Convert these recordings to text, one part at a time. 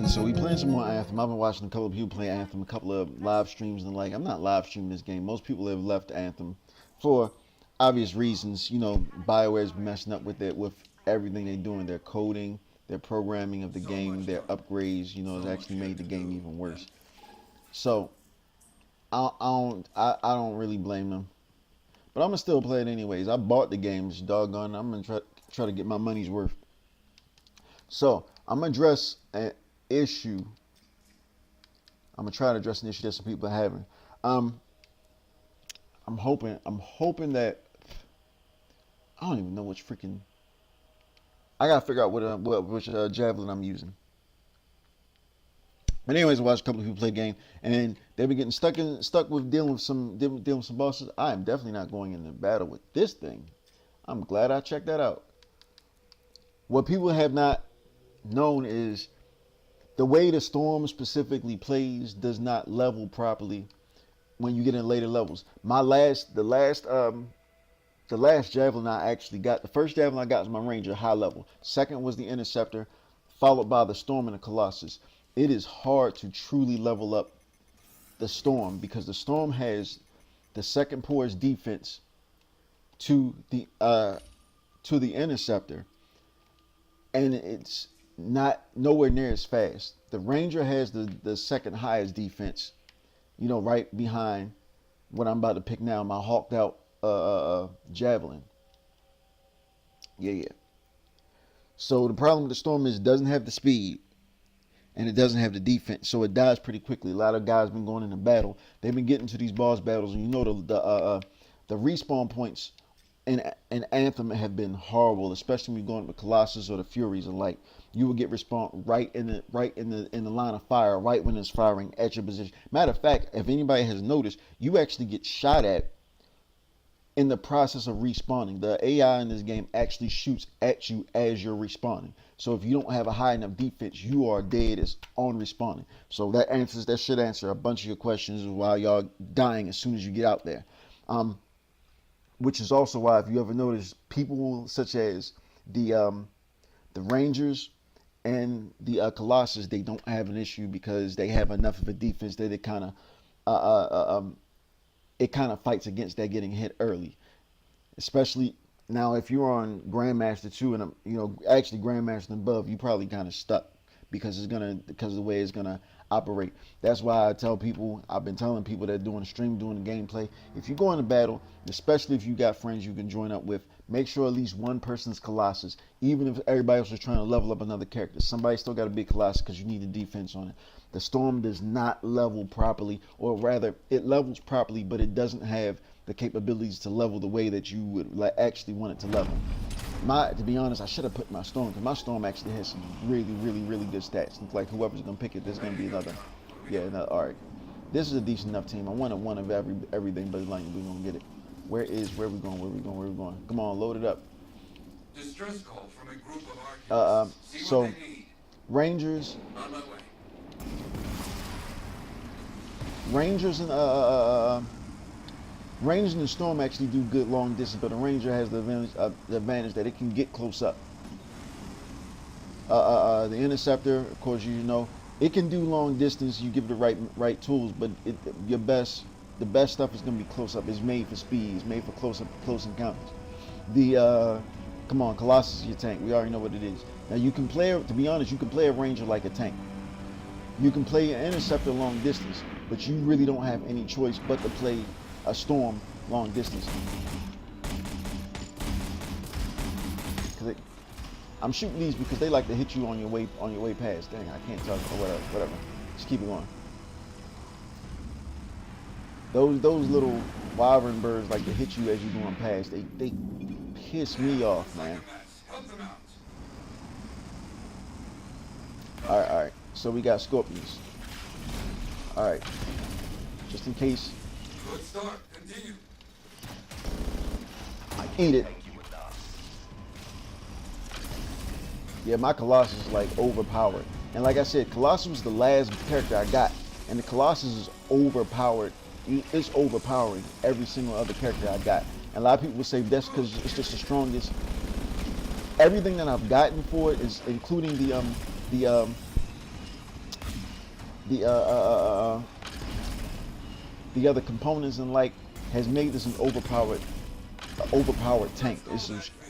So we playing some more Anthem. I've been watching a couple of people play Anthem, a couple of live streams and the like. I'm not live streaming this game. Most people have left Anthem for obvious reasons. You know, BioWare's messing up with it, with everything they're doing, their coding, their programming of the game, their upgrades. You know, it's actually made the game even worse. So I don't really blame them, but I'm gonna still play it anyways. I bought the game, it's doggone. I'm gonna try to get my money's worth. So I'm gonna address an issue. I'm gonna try to address an issue that some people are having. I'm hoping that I don't even know which freaking. I gotta figure out which javelin I'm using. But anyways, I watched a couple of people play the game, and they've been getting stuck with dealing with some bosses. I am definitely not going into battle with this thing. I'm glad I checked that out. What people have not known is the way the storm specifically plays does not level properly when you get in later levels. The last javelin I actually got, the first javelin I got was my ranger, high level. Second was the interceptor, followed by the storm and the colossus. It is hard to truly level up the storm because the storm has the second poorest defense to the interceptor, and it's not nowhere near as fast. The ranger has the second highest defense, you know, right behind what I'm about to pick now, my hawked out javelin. Yeah. So the problem with the storm is it doesn't have the speed and it doesn't have the defense, so it dies pretty quickly. A lot of guys been going into battle. They've been getting to these boss battles, and you know the respawn points in Anthem have been horrible, especially when you're going with Colossus or the Furies alike. You will get respawn right in the line of fire, right when it's firing at your position. Matter of fact, if anybody has noticed, you actually get shot at in the process of respawning. The AI in this game actually shoots at you as you're respawning. So if you don't have a high enough defense, you are dead as on respawning. So that should answer a bunch of your questions while y'all dying as soon as you get out there. Which is also why, if you ever notice, people such as the Rangers and the Colossus, they don't have an issue because they have enough of a defense that it kind of fights against that getting hit early. Especially now, if you're on Grandmaster 2 and actually Grandmaster and above, you probably kind of stuck because of the way it's gonna operate. That's why I've been telling people that are doing the stream, doing the gameplay, if you go into battle, especially if you got friends you can join up with, make sure at least one person's Colossus. Even if everybody else is trying to level up another character, somebody still got to be a Colossus because you need the defense on it. The storm does not level properly, or rather, it levels properly, but it doesn't have the capabilities to level the way that you would actually want it to level. To be honest, I should have put my storm, because my storm actually has some really good stats. It's like whoever's gonna pick it, there's gonna be another. All right. This is a decent enough team. I wanted one of everything, but like we're gonna get it. Where we going? Come on, load it up. Distress call from a group of archers. So Rangers. On my way. Rangers and Rangers and the Storm actually do good long distance, but the Ranger has the advantage that it can get close up. The Interceptor, of course, it can do long distance. You give it the right tools, but the best stuff is going to be close up. It's made for speed. It's made for close encounters. Come on, Colossus is your tank. We already know what it is. Now you can play, to be honest, you can play a Ranger like a tank. You can play an Interceptor long distance, but you really don't have any choice but to play a Storm long distance. I'm shooting these because they like to hit you on your way past. Dang, I can't tell. Whatever. Just keep it going. Those little wyvern birds like to hit you as you're going past. They piss me off, man. All right. So we got scorpions. All right. Just in case. Good start. Continue. Eat it. Yeah, my Colossus is like overpowered. And like I said, Colossus was the last character I got. And the Colossus is overpowered. It's overpowering every single other character I got. And a lot of people would say that's because it's just the strongest. Everything that I've gotten for it is including the the uh, uh, uh, uh, the other components and like has made this an overpowered tank.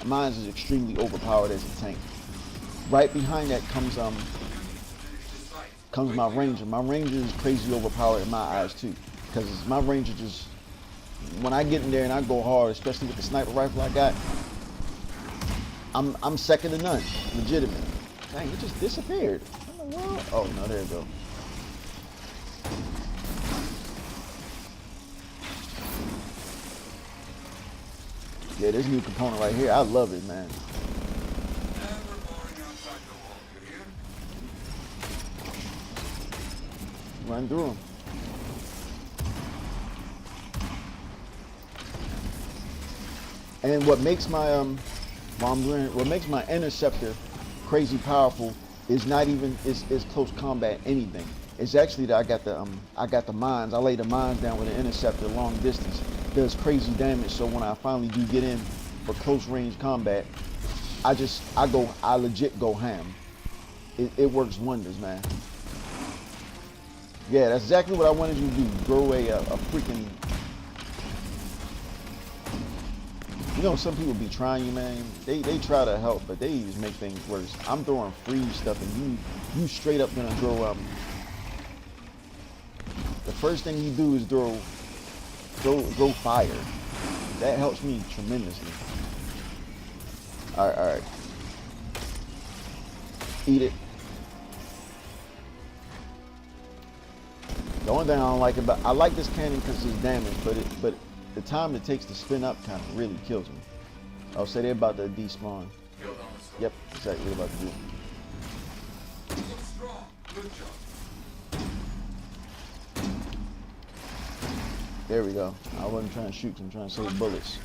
Mine is extremely overpowered as a tank. Right behind that comes my ranger. My ranger is crazy overpowered in my eyes too, because my ranger just, when I get in there and I go hard, especially with the sniper rifle I got, I'm second to none, legitimate. Dang, it just disappeared. What in the world? Oh no, there you go. Yeah, this new component right here, I love it, man. Run through them. And what makes my what makes my interceptor crazy powerful is not even is close combat anything. It's actually that I got the mines. I lay the mines down with an interceptor long distance. Does crazy damage. So when I finally do get in for close range combat, I legit go ham. It works wonders, man. Yeah, that's exactly what I wanted you to do. Throw a freaking. You know, some people be trying you, man. They try to help, but they just make things worse. I'm throwing free stuff, and you straight up gonna throw the first thing you do is throw fire. That helps me tremendously. All right. Eat it. The only thing I don't like about, I like this cannon because it's damage, but the time it takes to spin up kind of really kills me. I'll say they're about to despawn. Yep, exactly what they're about to do. There we go. I wasn't trying to shoot, I'm trying to save bullets.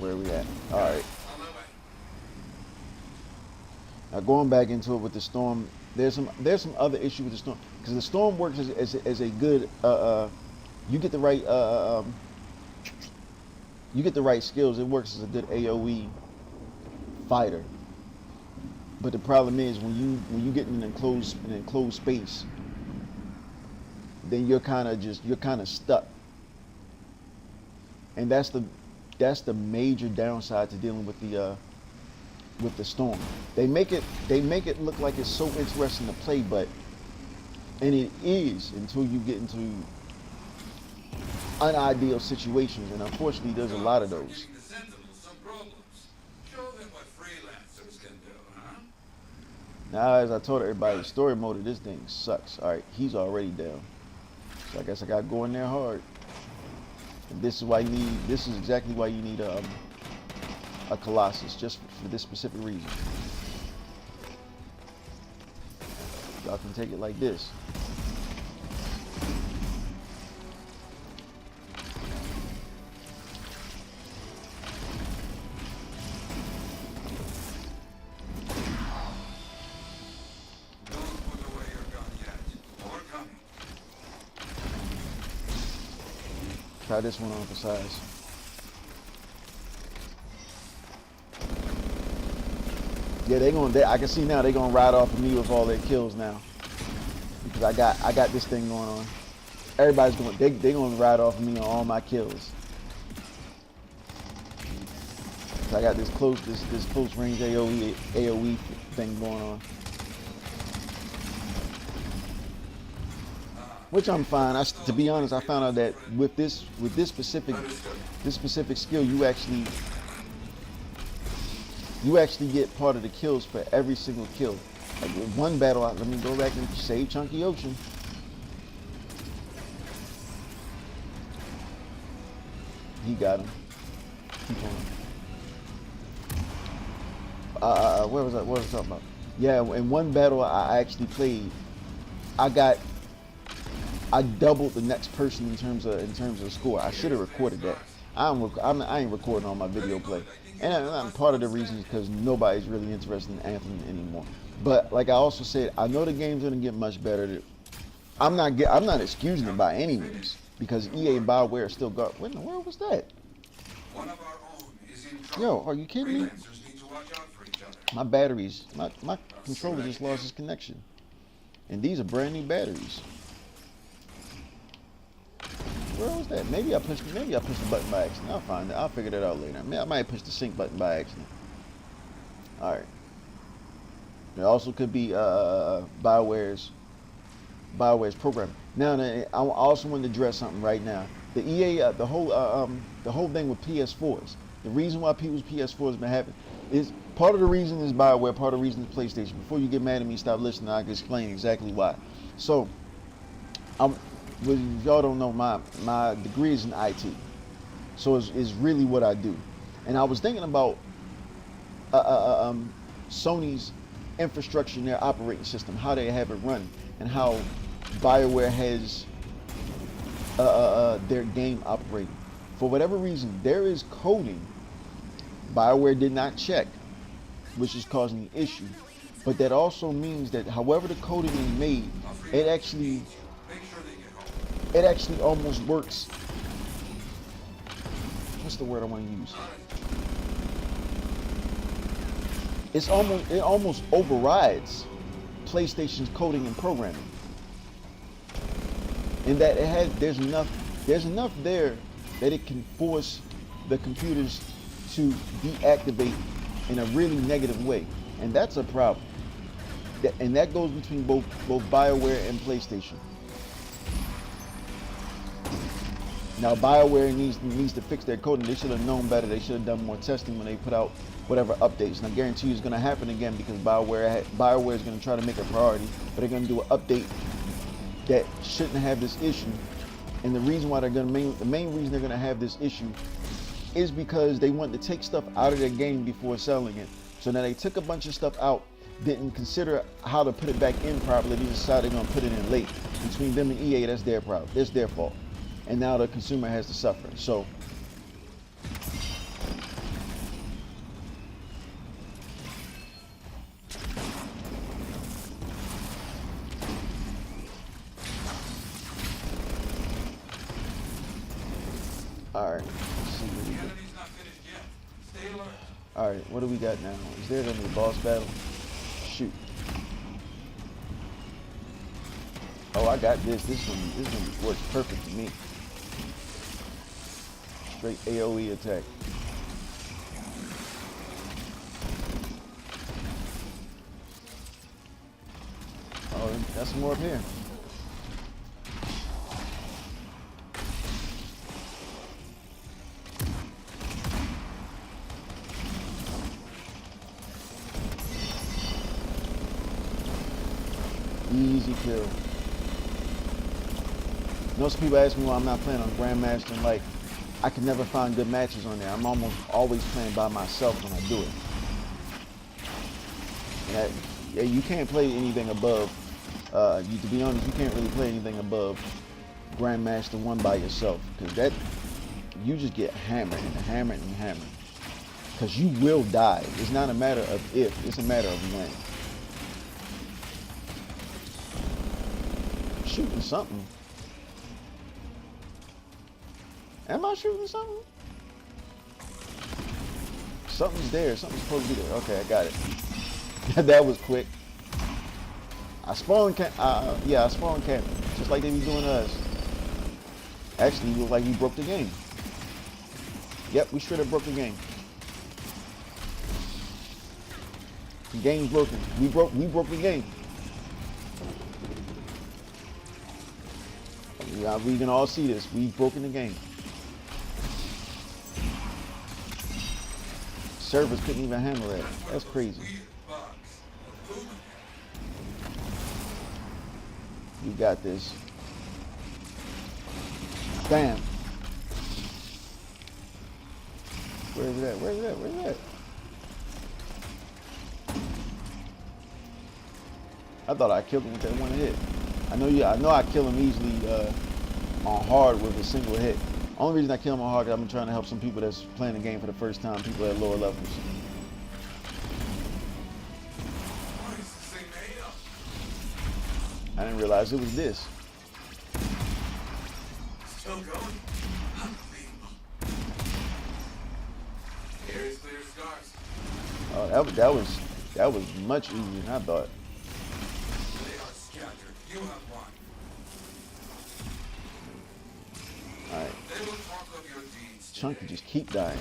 Where are we at? Alright. Now going back into it with the storm, there's some other issue with the storm, because the storm works as a good you get the right skills. It works as a good AOE fighter. But the problem is when you get in an enclosed space, then you're kind of stuck, and that's the major downside to dealing with the storm. They make it look like it's so interesting to play, and it is until you get into unideal situations, and unfortunately there's a lot of those. Now, as I told everybody, story mode of this thing sucks. All right, he's already down, so I guess I gotta go in there hard. And this is exactly why you need a Colossus, just for this specific reason. Y'all can take it like this. Try this one on for size. Yeah, I can see now they're gonna ride off of me with all their kills now, because I got this thing going on. Everybody's they gonna ride off of me on all my kills. So I got this close range AOE thing going on, which I'm fine. To be honest, I found out that with this specific skill, you actually get part of the kills for every single kill. Like with one battle, let me go back and save Chunky Ocean. He got him. Keep on. What was I talking about? Yeah, in one battle I actually played, I doubled the next person in terms of score. I should have recorded that. I ain't recording all my video play, and part of the reason is because nobody's really interested in Anthem anymore. But like I also said, I know the game's gonna get much better. I'm not excusing it by any means, because EA and BioWare still got. What in the world was that? One of our own is in trouble. Yo, are you kidding me? Freelancers need to watch out for each each other. My batteries, my I'll controller see what I just can lost do. its connection. And these are brand new batteries. Where was that? Maybe I pushed the button by accident. I'll find it. I'll figure that out later. I might have pushed the sync button by accident. Alright. It also could be BioWare's programming. Now, I also want to address something right now. The EA, the whole thing with PS4s. The reason why people's PS4s been happening is part of the reason is BioWare, part of the reason is PlayStation. Before you get mad at me, stop listening. I can explain exactly why. So, if y'all don't know, my degree is in IT, so it's really what I do. And I was thinking about Sony's infrastructure in their operating system, how they have it run, and how BioWare has their game operating. For whatever reason, there is coding BioWare did not check, which is causing the issue. But that also means that however the coding is made, it actually Make sure they get home. almost works. What's the word I want to use? It almost overrides PlayStation's coding and programming. In that there's enough there that it can force the computers to deactivate in a really negative way, and that's a problem. And that goes between both BioWare and PlayStation. Now BioWare needs to fix their coding. They should have known better. They should have done more testing when they put out whatever updates. And I guarantee you it's going to happen again because BioWare is going to try to make it a priority, but they're going to do an update that shouldn't have this issue. And the reason why the main reason they're going to have this issue is because they want to take stuff out of their game before selling it. So now they took a bunch of stuff out, didn't consider how to put it back in properly. They decided they're going to put it in late. Between them and EA, that's their problem. It's their fault. And now the consumer has to suffer. So alright, let's see what we The got. enemy's not finished yet. Stay alert. Alright, what do we got now? Is there gonna be a boss battle? Shoot. Oh, I got this. This works perfect for me. Straight AoE attack. Oh, that's more up here. Easy kill. Most people ask me why I'm not playing on Grandmaster, and like, I can never find good matches on there. I'm almost always playing by myself when I do it. And yeah, you can't play anything above. To be honest, you can't really play anything above Grandmaster 1 by yourself, because that you just get hammered and hammered and hammered. Because you will die. It's not a matter of if, it's a matter of when. Shooting something. Am I shooting something? Something's there. Something's supposed to be there. Okay, I got it. That was quick. I spawned I spawned camp. Just like they be doing to us. Actually, look like we broke the game. Yep, we straight up broke the game. The game's broken. We broke the game. Yeah, we can all see this. We've broken the game. Servers couldn't even handle that. That's crazy. You got this. Bam. Where is it at? Where is it at? Where is it at? I thought I killed him with that one hit. I know I kill him easily on hard with a single hit. Only reason I kill him on hard is I've been trying to help some people that's playing the game for the first time, people at lower levels. I didn't realize it was this. Still going? Unbelievable. Area's clear of scars. Oh, that was much easier than I thought. They are scattered. You have won. All right, They will talk of your deeds Chunky today. just keep dying.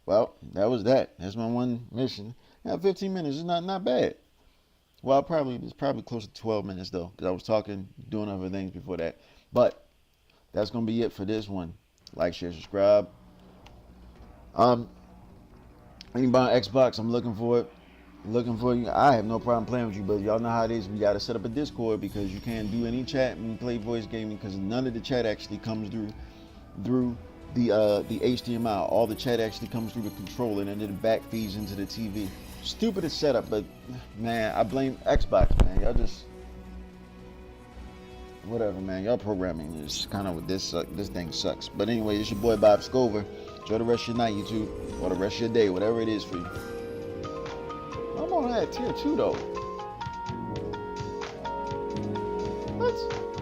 Well, that was that. That's my one mission. Yeah, 15 minutes is not bad. Well, it's probably close to 12 minutes though, because I was talking, doing other things before that. But that's gonna be it for this one. Like, share, subscribe. Um, anybody on Xbox, I'm looking for it. Looking for you. I have no problem playing with you, but y'all know how it is. We gotta set up a Discord because you can't do any chat and play voice gaming because none of the chat actually comes through the HDMI. All the chat actually comes through the controller and then it back feeds into the TV. Stupidest setup, but man, I blame Xbox, man. Y'all just whatever, man. Y'all programming is kind of this thing sucks. But anyway, it's your boy Bob Scover. Enjoy the rest of your night, YouTube, or the rest of your day, whatever it is for you. I'm on that tier 2 though. What?